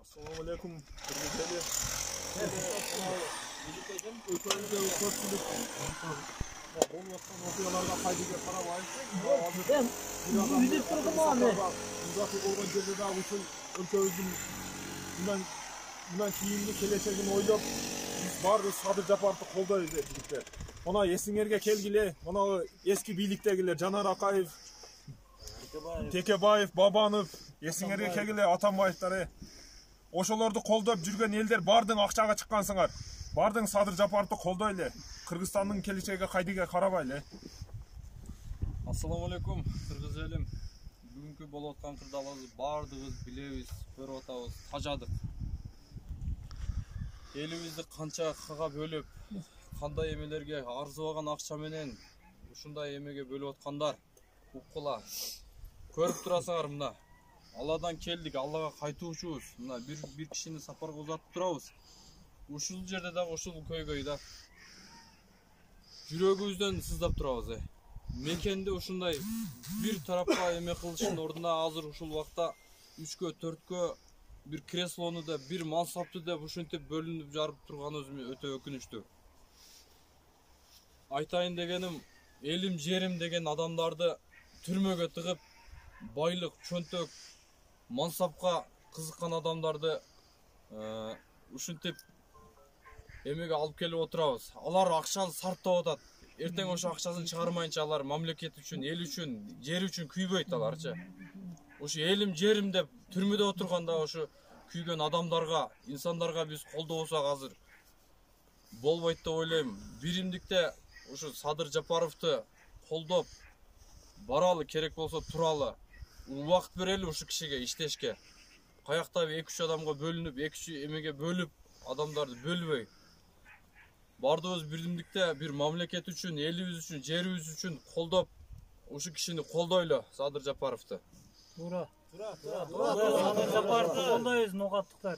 Assalamu alaikum. Okuyalarda haydiga qarabay. Bundan keyingi kelechegini oylab baribir Sadır Japarovni qo'llaymiz birlikte. Ona esingерге kelgile, ona eski biliktegiler Canar Akayev, Tekebayev, Babanov, esingерге kelgile Atambayevдары. Ошолорду колдоп жүргөн элдер бардың акчага чыккансыңар. Бардың Садыр Жапаровду колдойлу. Кыргызстандын келечеги кайдыга карабайлы. Ассаламу алейкум, кыргыз элим. Бүгүнкү болуп аткан кырдаалыбызды бардыгыбыз билебиз, көрүп атабыз, тажадык. Элибизди канча кага бөлүп, кандай эмелерге арзыбаган акча менен ушундай эмеге бөлүп аткандар уккула. Көрүп турасыңар мына. Алладан келдик, Аллага кайтуучубуз. Мына бир кишини сапарга узатып турабыз. Ушул жерде да ушул көйгөй да жүрөгүбүздөн сыздап турабыз. Мекенди ушундай бир тарапка эме кылыштын ордуна азыр ушул убакта 3кө 4кө бир креслону да бир мансапты деп ушинтип бөлүнүп жарып турганыбыз өтө өкүнүчтүү. Айтайын дегеним, элим жерим деген адамдарды түрмөгө тыгып, байлык, чөнтөк, мансапка кызыккан адамдарды ушинтип эмеге алып келип отурабыз. Алар акчаны сарптап атат. Эртең ошо акчасын чыгармайынча алар мамлекет үчүн, эл үчүн, жер үчүн күйбөйт аларчы. Ошо элим, жерим деп түрмөдө отурганда ошо күйгөн адамдарга, инсандарга биз колдобосок азыр болбойт деп ойлойм. Биримдикте ошо Садыр Жапаровду колдоп баралы, керек болсо туралы. Убакыт берели ушу кишиге иштешке. Каяктабы 2-3 адамга бөлүнүп, 2-3 эмеге бөлүп, адамдарды бөлбөй. Бардыбыз биримдикте бир мамлекет үчүн, элибиз үчүн, жерибиз үчүн колдоп, ушу кишини колдойлу, Садыр Жапаровду. Садыр Жапаровду колдойбуз, ногаттыктар.